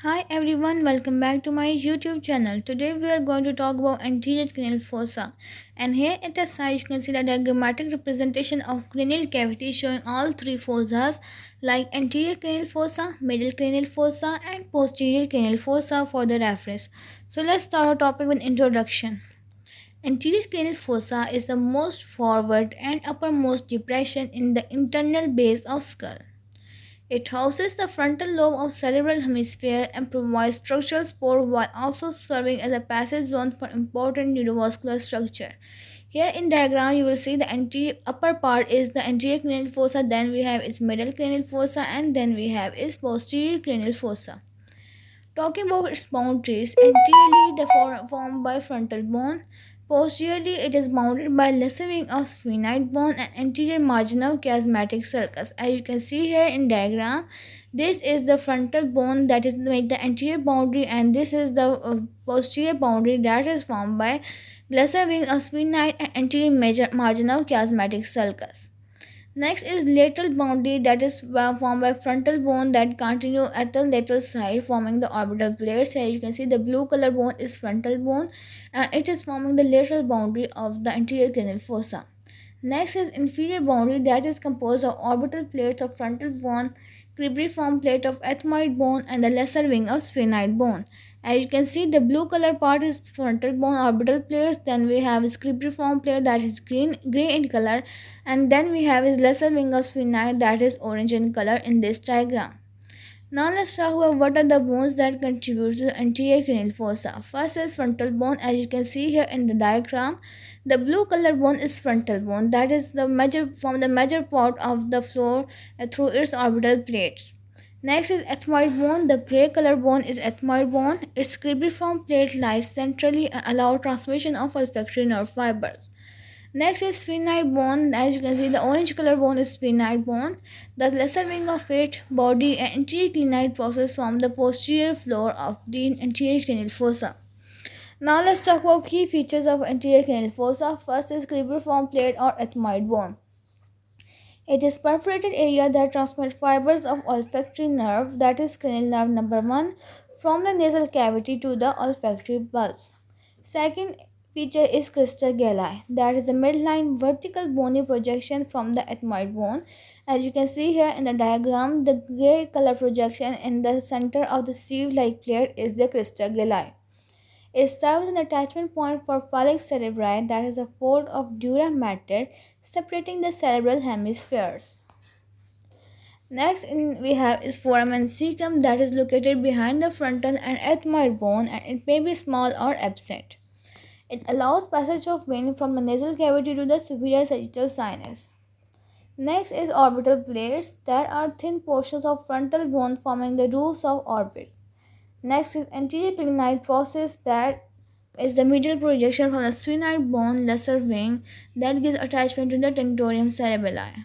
Hi everyone, welcome back to my YouTube channel. Today we are going to talk about anterior cranial fossa. And here at the side you can see the diagrammatic representation of cranial cavity showing all three fossas like anterior cranial fossa, middle cranial fossa and posterior cranial fossa for the reference. So let's start our topic with introduction. Anterior cranial fossa is the most forward and uppermost depression in the internal base of skull. It houses the frontal lobe of cerebral hemisphere and provides structural support while also serving as a passage zone for important neurovascular structure. Here in diagram you will see the anterior upper part is the anterior cranial fossa, then we have its middle cranial fossa and then we have its posterior cranial fossa. Talking about its boundaries, anteriorly they formed by frontal bone, posteriorly it is bounded by lesser wing of sphenoid bone and anterior margin of chiasmatic sulcus. As you can see here in diagram, this is the frontal bone that is make the anterior boundary and this is the posterior boundary that is formed by lesser wing of sphenoid and anterior major margin of chiasmatic sulcus. Next is lateral boundary that is formed by frontal bone that continue at the lateral side forming the orbital plates. Here you can see the blue color bone is frontal bone and it is forming the lateral boundary of the anterior cranial fossa. Next is inferior boundary that is composed of orbital plates of frontal bone, cribriform plate of ethmoid bone and the lesser wing of sphenoid bone. As you can see, the blue color part is frontal bone orbital plates, then we have cribriform plate that is gray in color, and then we have his lesser wing of sphenoid that is orange in color in this diagram. Now let's talk about what are the bones that contribute to anterior cranial fossa. First is frontal bone. As you can see here in the diagram, the blue color bone is frontal bone that is the major part of the floor through its orbital plate. Next is ethmoid bone. The gray color bone is ethmoid bone. Its cribriform plate lies centrally and allows transmission of olfactory nerve fibers. Next is sphenoid bone. As you can see, the orange color bone is sphenoid bone. The lesser wing of it, body, and anterior clinoid process form the posterior floor of the anterior cranial fossa. Now let's talk about key features of anterior cranial fossa. First is cribriform plate or ethmoid bone. It is perforated area that transmits fibers of olfactory nerve, that is cranial nerve number 1, from the nasal cavity to the olfactory bulbs. Second feature is crista galli, that is a midline vertical bony projection from the ethmoid bone. As you can see here in the diagram, the gray color projection in the center of the sieve-like plate is the crista galli. It serves as an attachment point for phallic cerebri, that is a fold of dura mater separating the cerebral hemispheres. Next we have is foramen cecum that is located behind the frontal and ethmoid bone and it may be small or absent. It allows passage of vein from the nasal cavity to the superior sagittal sinus. Next is orbital plates that are thin portions of frontal bone forming the roofs of orbit. Next is anterior clinoid process that is the medial projection from the sphenoid bone lesser wing that gives attachment to the tentorium cerebelli.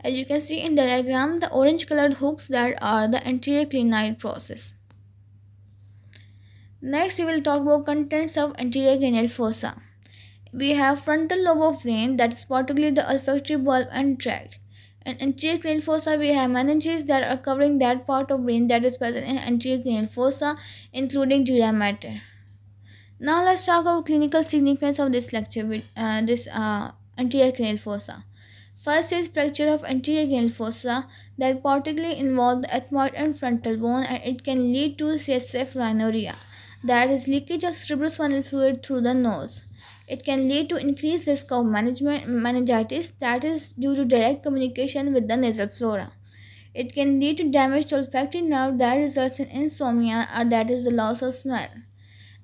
As you can see in the diagram, the orange colored hooks that are the anterior clinoid process. Next we will talk about contents of anterior cranial fossa. We have frontal lobe of brain that is particularly the olfactory bulb and tract. In anterior cranial fossa, we have meninges that are covering that part of brain that is present in anterior cranial fossa, including dura mater. Now let's talk about clinical significance of this lecture with anterior cranial fossa. First is fracture of anterior cranial fossa that particularly involve the ethmoid and frontal bone and it can lead to CSF rhinorrhea, that is leakage of cerebrospinal fluid through the nose. It can lead to increased risk of meningitis that is due to direct communication with the nasal flora. It can lead to damage to olfactory nerve that results in insomnia or that is the loss of smell.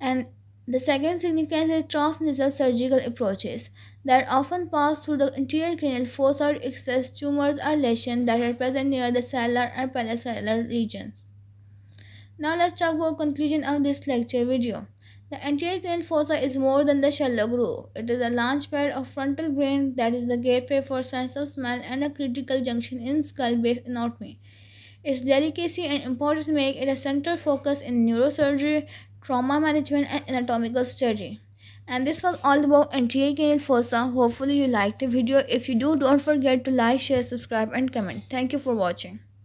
And the second significance is transnasal surgical approaches that often pass through the anterior cranial fossa to access tumors or lesions that are present near the cellular or paracellular regions. Now let's talk about conclusion of this lecture video. The anterior cranial fossa is more than the shallow groove. It is a launchpad of frontal brain that is the gateway for sense of smell and a critical junction in skull-base anatomy. Its delicacy and importance make it a central focus in neurosurgery, trauma management, and anatomical study. And this was all about anterior cranial fossa. Hopefully you liked the video. If you do, don't forget to like, share, subscribe, and comment. Thank you for watching.